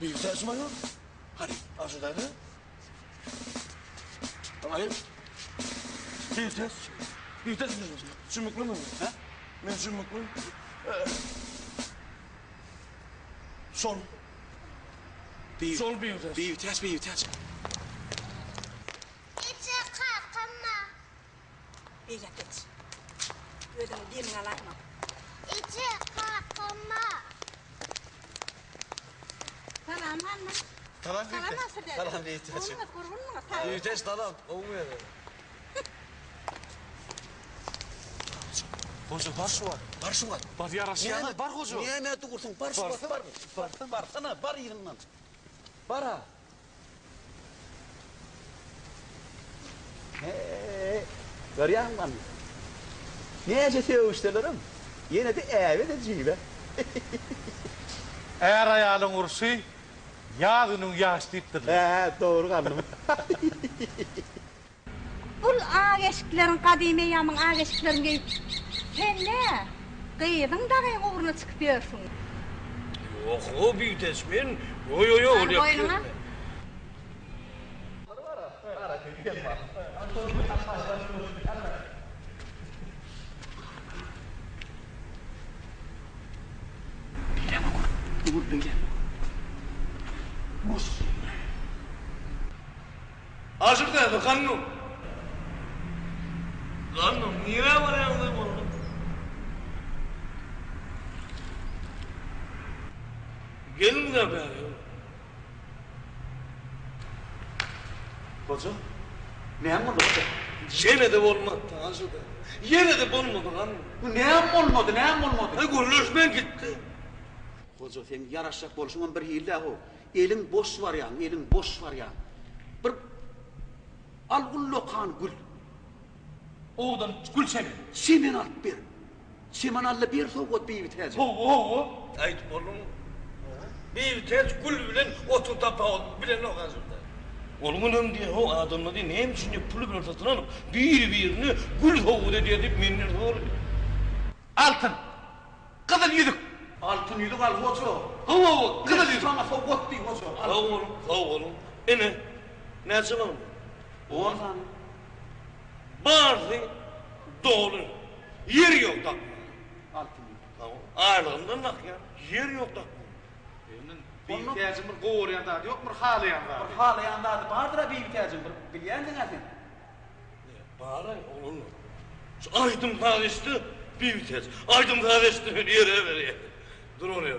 Bir ses mi yok? Hadi. Aşağıdaydı. Hayır. Bir ses. Bir ses mi? Çımıklı mı? Ha? Ben çımıklı. Sol. Sol bir vites. Bir vites. İçe kalkma. İyice geç. Ödüm dilini alayma. İçe kalkma. Tamam anne. Tamam Tamam nasıl dedi? Tamam bir vites. Onunla kurulma. Bir vites tamam. Olmuyor. Hoca barşı var. Barşı var. Bar yarası yana. Bar hoca. Niye emniyette kursun? Barşı var. Bar sana bar yerinden. Bara. Görüyor musun? Neyce seviştirlerim? Yine de evet edeceğim be. Eğer ayağın ursu, yağının yaşlayıptır. Doğru kanım. Bul ağaçların kadime yamın ağaçların gelip sen ne? Kıyıdın da uğruna çıkıp yiyorsun. Yok o bir vites ben. Yo Al öyle boynuna. yapıyorum. Aşık nerede kanun? Kanun niye var yanında bu? Gelin de be. Hoca. Ne yapmadı hoca? Yine de olmadı aşık. Yine de olmadı kanun. Ne yapmadı? Ay görüşmen gitti. Hoca sen yaraşacak boluşundan bir hile o. Elin boş var ya, elin boş var ya. Bir al ullokan gül. Oğdan gül semin. Semen alıp bir. Semen alıp bir soğuk bir vitez. Ho. Ayt oğlum. Bir vites gül bilen otur tapa bilen o gazında. Oğlumun diye o adamla diye neyim için pulu bir ortasına alıp birini gül soğuğu diye deyip minir doğru. Altın. Kızıl yüzük. Altın yüzük al hoca. Hava Kızıl yüzük. Sana soğuk bir hoca. Al oğlum. Ne zaman? Oğlan sana. Bazı doğru. Yer yok da. Altın yüzük. Tamam. Ağırlığından bak ya. Yer yok da. Bir ihtiyacım var, qoğur yanda, yok mu halı yanda? Bir hala yandadı. Bardıra bir vitezim. Bir biliyendin sen. Bağırın oğlum. Aydım kardeşti bir vites. Aydım kardeşti yere veriyor. Dur oraya.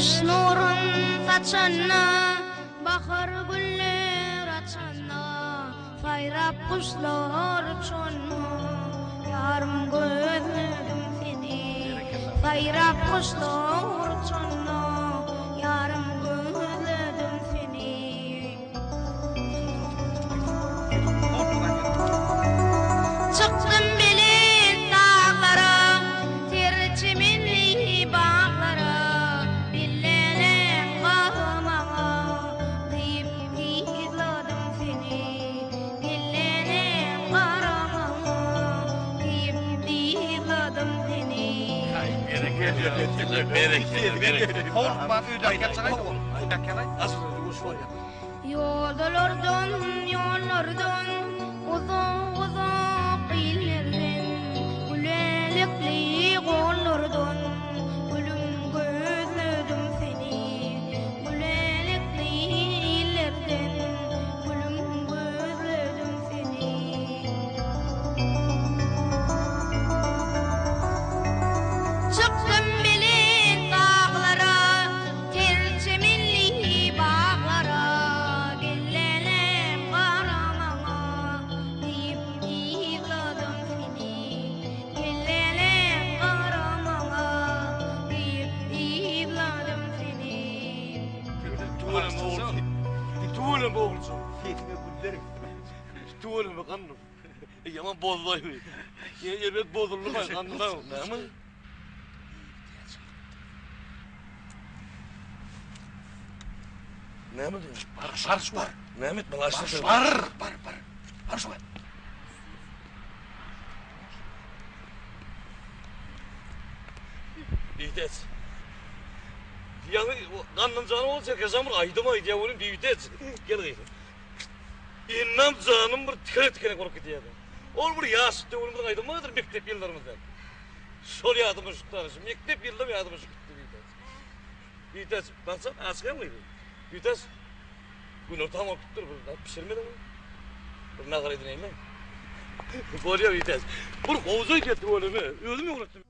güneş nurun saçana, bahar güller açana, sayrap kuşlar uçana, yarım gözledim seni. Sayrap kuşlar uçana, yarım gözledim seni. Çıktım bilin dağlara, ter çimenli bağlara, dillenen kahmama, kıyıp izladım seni. Dillenen karamama, kıyıp izladım seni. Yollardan, yollardan, uzak uzak illerden, gülelikli kollardan, gülüm gözledim seni. Gülelikli illerden, gülüm gözledim seni. Çıktım bilin dağlara, ter çemenli bağlara, dillenen karamama, deyip izladım seni. Dillenen karamama, deyip izladım seni. Tuğulem oğulcum. Fiyetime güllerim. Tuğulem kanım. Yaman bozulay. Evet bozuldu ben kanımda. Ne mi? Ne mi diyorsun? Var. Ne mi? Balaştı. Var. Var. Büyütec. Yani kanın canı olacak yazamır aydım diye onun büyütec. Gel gayet. İnnem canım bir tikene korku diyordu. Ol bir yaşıttı onun bir aydım mıdır mektep yıllarımızda. Sol yadıma şıktanışım. Mektep yılda yadıma şıktı büyütec. Büyütec. Ben sana asker mıydı? Büyütec. Gün ortam okuttur. Pişirmedi mi? Bir nazar edin eyle. Böyle büyütec. Bir kovuza gitti böyle mi? Öldü mü unuttum?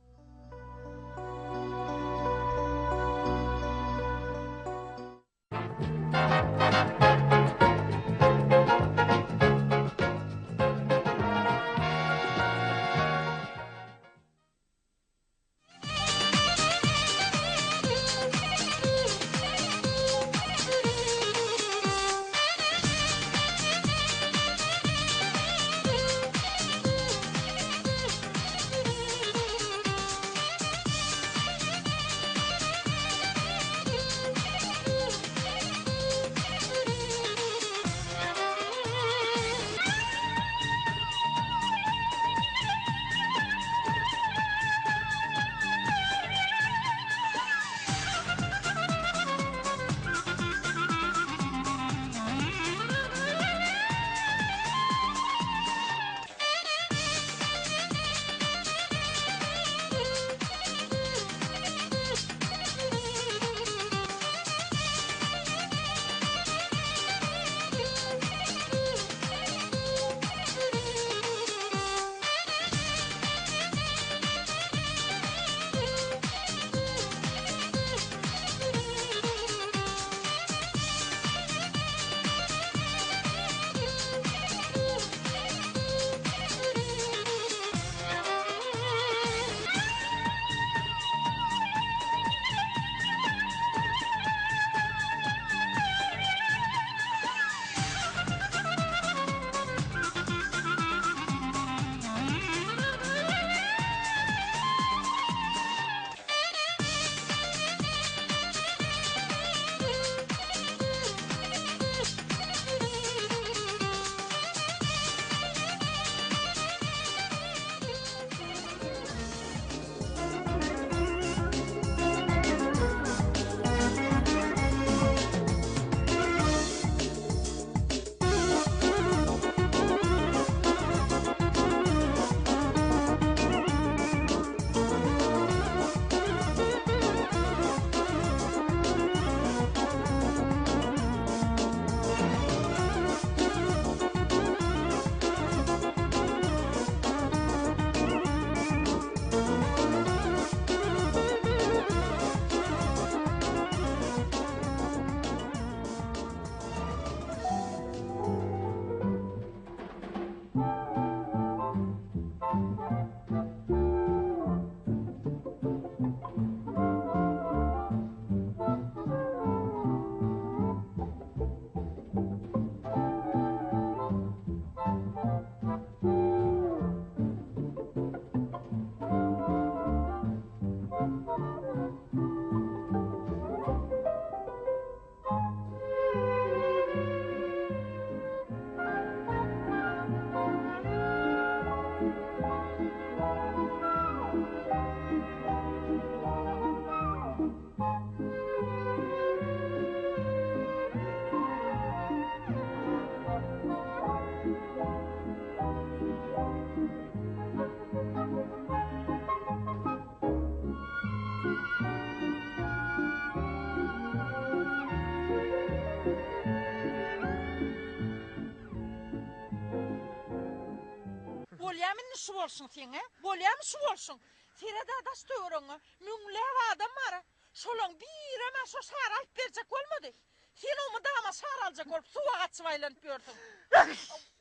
şu bolsun sene? Bolýam şu bolsun. Serede adaş döwrüňi müňläp adam bar. Şolaň bir hemen şu sar alyp berjek bolmady. Sen omy dama sar aljak bolup suwa gaçyp aýlanyp ýördüň.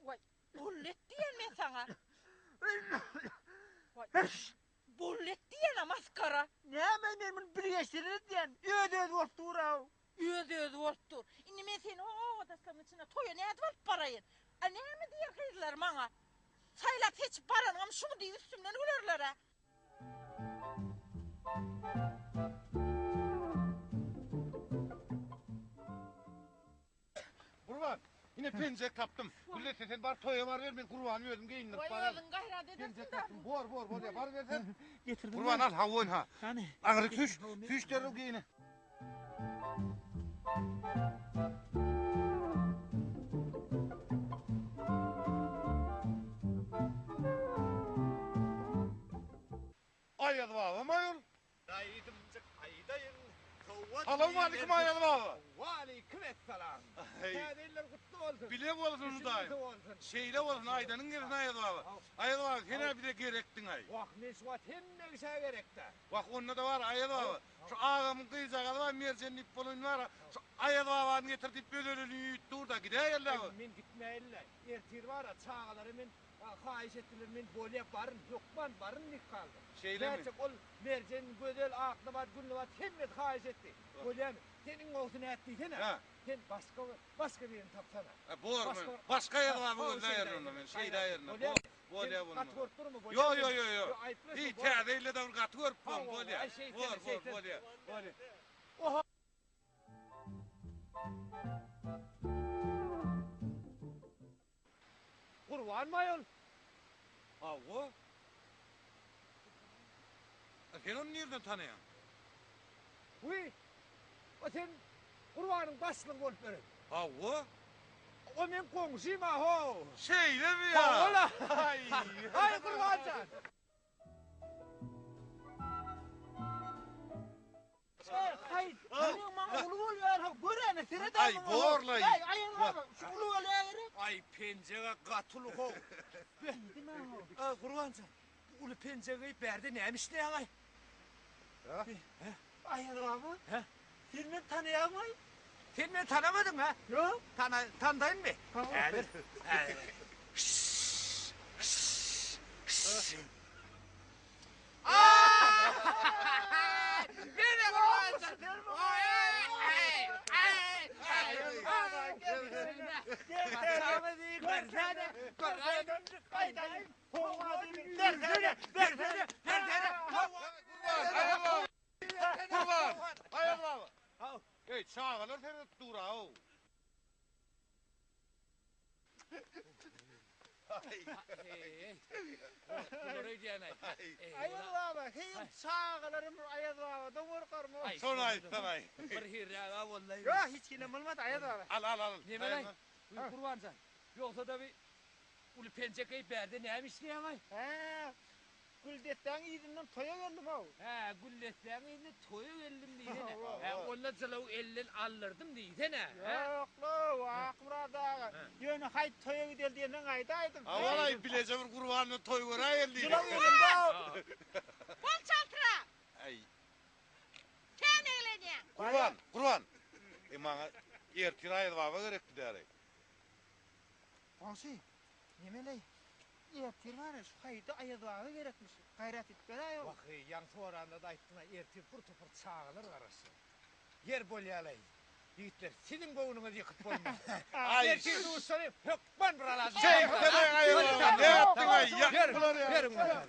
Vay, bollet diýen men saňa. Vay, bollet diýen maskara. Näme men birleştirir diyen. Öde bolup duraw. Öde bolup dur. Indi men seni o dastanın içine toýa näde bolup baraýyn? A näme diýer gyzlar maňa? Saýlap hiç baranam şunu diýip üstümden gülerler ha. Kurban, yine pence kaptım. Gülle sen bar toya var ver ben kurbanı verdim geyindim. Vay oğlum gayret edersin Pence da. kaptım. Bor ya bar versen. Getirdim. Kurban al ha oyun ha. Hani? Ağrı tüş derim geyini. Ayyadı baba mayol. Daydımcık aydayım. Salamu aleyküm ayyadı baba. Aleyküm esselam. Tadiller kutlu olsun. Bile olsun daim. Şeyle olsun aydanın gelin ayyadı baba. Ayyadı baba sen bir de gerektin ay. Vah mesvat hem ne işe gerekti. Bak onda da var ayyadı baba. Şu ağamın kıyıcağı da var mercenin ipolun var. Şu ayyadı babanı getirtip bölölünü yuttur da gidelim yerler. Men gitmeyle. Ertir var ya çağaları men hayiş ettiler men bolya barın yokman barın nik kaldı. Şeyle mi? Gerçek ol mercen gödel aklı var günlü var hemmet hayiş etti. Bolya senin olsun ettiydin ha. Sen başka birini tapsana. Bor mu? Başka yer var bu yerine men şeyde yerine. Bolya bunu. Kat korktur mu? Yo. Hiç terdeyle de kat korkpam bolya. Bolya. Oha. Kurban mayol. Avvo. Sen onu nereden tanıyan? Huy. O sen kurbanın başlığın olup verin. Avvo. O men komşuyum ha ho. Şeyle mi Ha ya? ola. Hay kurbancan. Hayır. Senin maňa ulu bolýar. Görene serede. Ay borlay. Ay ayağına. Şu ulu bolýar. Ay pencere katılı ho. Bendim ha. Ay kurbancan. Ulu pencereyi berdi neymiş ne ay? Ayağına abi. He? Sen beni tanıyan mı? Sen beni tanımadın ha? Yok. Tanıdın mı? Evet. Gene kurbancan. Kaçağımı değil, versene. Versene. Kurban. Ayyadı baba. Hey çağalır seni dura o. Ayol baba, heyim sağlarım ayol baba, domur karmı. Sonay. Bir hirra vallahi. Yok hiç kinem olmadı ayağına baba. Al. Neme lan? Kurbancan. Yoksa da bir ulu pencekeyi berdi neymiş ne ama? He. Güldetten iyilinden toya geldim ha. He, gülletlerin elini toyu geldim diyene. He, onunla zılav elin allırdım diyene. Yok lo, aklımda. Yönü hayt toya gidelim diyenden aydaydım. Avalay bileceğim kurbanını toy göre geldi. Sıla elimde. Bol çaltıra. Ay. Sen eğleneceksin. Kurban. Bana ertir ayyadı baba gerekti deri. Konsi, yemeley. Ertir var ya, şu hayda ayadağı gerekmiş. Gayret etmeli ayol. Bak, yan sonranda da ayttına ertir pır çağılır arası. Yer bolyalay. Yiğitler, sizin boğununuzu yıkıp boyma. Ertir doğuşları, yok ben buralar. Şey, demeyin ayyadı baba. Ne yaptın ay? Yaktılar ya. Verin bana.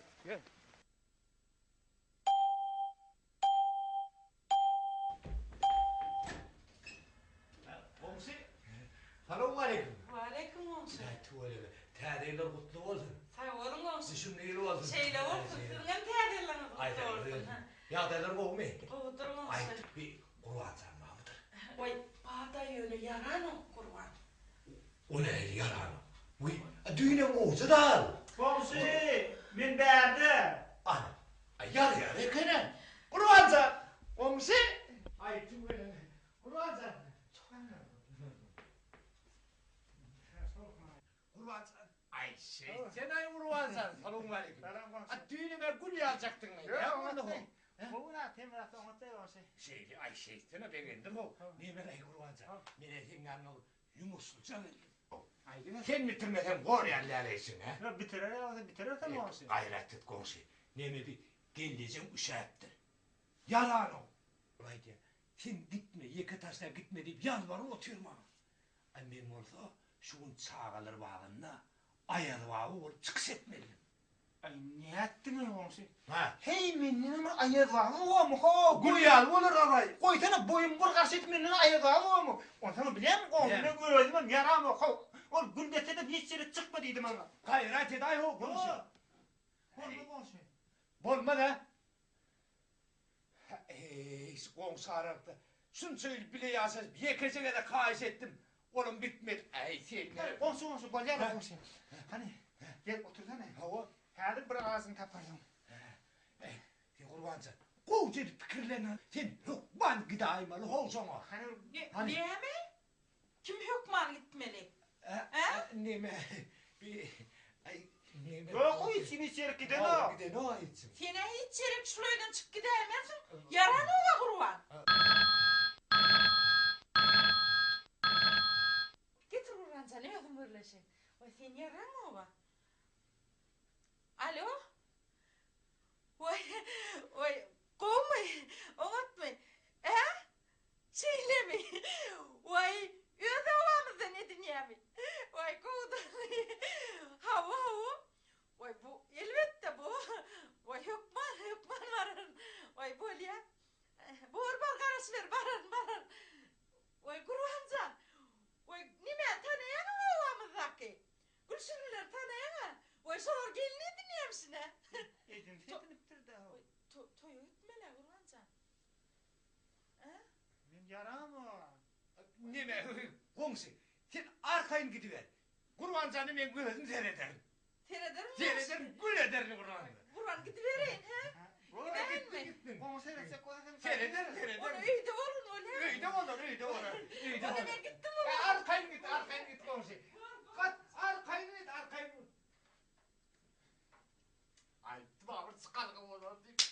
Komşu, selamun aleyküm. Aleyküm olsun. Tadeyler kutlu olsun. Sağ olun olsun. Dişim değil olsun. Şeyle olsun. Sizin teyzeleriniz Ay kutlu olsun. teyzeler. Ya teyzeler boğum mu? Kovdurun Ay olsun. bir kurban sen Mahmut'ur. Vay, bağda yönü yaran o kurban. O ne yalan? Uy, düğüne olsa da al. Komsi, min berdi. Ana, yar ekene. Kurban sen. Komsi. Ay tüme. Kurban sen. Kurban sen. Ay şey, sen ay kurbansan, salon var. Ay şeytana beğendim o. Niye ben kurbanca? Mene sen yanına yumuşsulca. Sen bitirmesen kor yerlerlesin ha. Ya bitirir tamam olsun. Gayret et komşu. Neme bir geleceğim uşaktır. Yalan o. Vay diye. Sen gitme, yeke taşla gitme deyip yalvarıp oturma. Ay ben olsa şunun çağalır bağında ayağı bağı olup çıkış etmeliyim. Ay ne ettin olsun? Ha? Hey meninin ayağı o mu ho? Guyal olur aray. Koytana boyun vur karşıt meninin ayağı o mu? Onu bilem o ne görüyorum yaram o. O gündete de hiç yere çıkma dedim ana. Gayret et ay o komşu. Olma olsun. Bolma da. Komşu araktı. Şunu söyle bile yazsız. Yekecene de kaiş ettim. Oğlum bitmedi. Ay sen. Olsun bol yer olsun. Hani gel otursana. Hava. Hadi bir ağzını kapatalım. Sen kurbancı. Koca fikirlerine. Sen hukman gidaymalı olsana. Hani Niye mi? Kim hükman gitmeli? Neme. Bir. Ay. Neme. yok o içeri giden o. Giden o için. Sene hiç çeyrek şulaydan çık gidemezsin. Yaran ola kurban. Getir Urganca ne ödüm birleşin. Vay sen yaran ola. Alo? Vay kovmay, oğutmay. Şeyle mi? Vay öde ovamızda ne dünyami? Vay kovdu. Hava. Vay bu elbette bu. Vay hükman varın. Vay böyle ya. Bor karış ver barın. Vay kurvancan. Vay nime tanıyan ovamızdaki. Gülsünler tanıyan. Vay sonra gelini dinleyemsin ha. Edin fitniptir de o. Toy ötmele kurvancan. Men yaram o. Neme. Komşu. Sen arkayın gidiver. Kurbancanı ben gözüm seyrederim. Seyreder mi? Seyrederim, gül ederim kurbanı. Kurban gidiverin ha. Gidelim mi? Gittin. Onu seyretsek o da Seyrederim. Onu öyde olun öyle. Öyle olur. Öyle Onu olur. ben gittim Arkayın git komşu. Kat, arkayın git. Ay, tıbabır sıkarım olur deyip.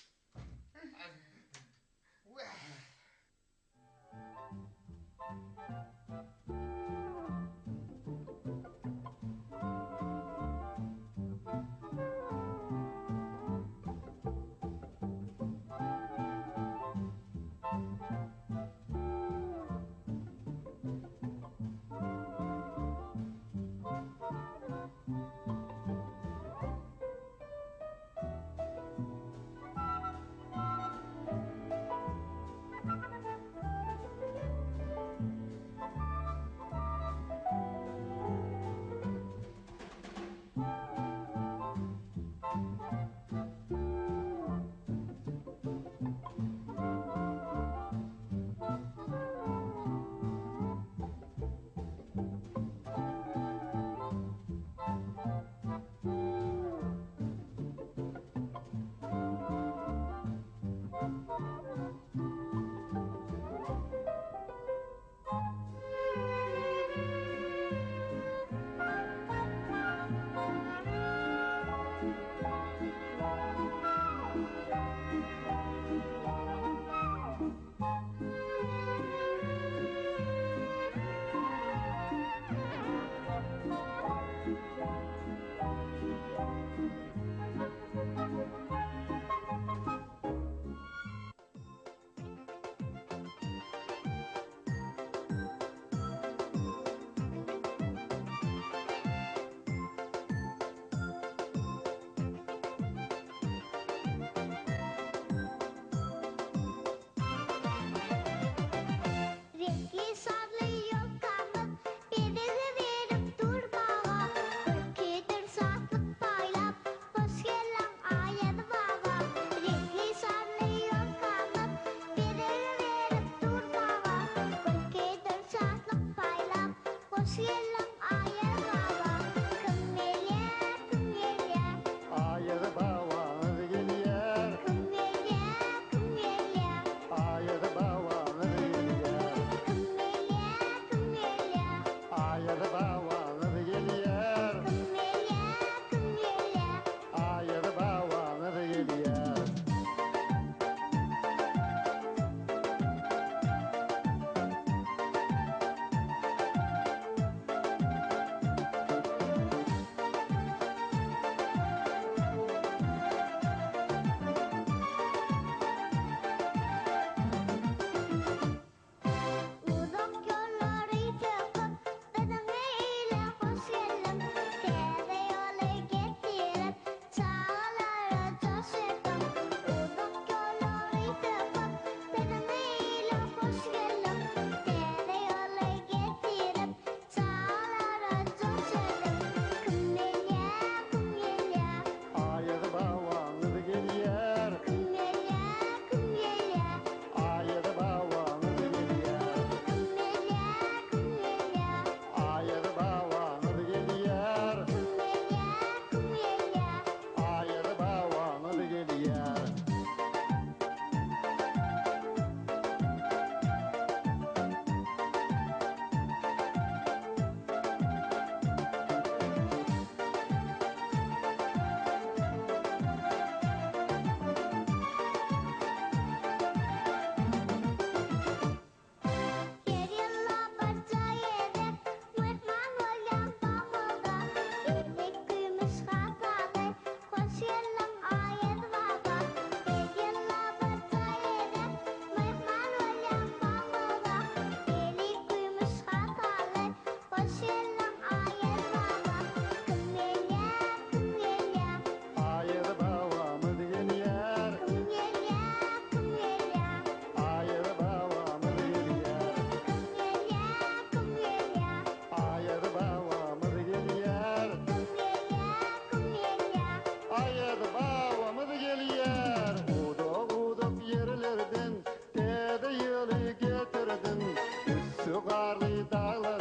yukarı dağlar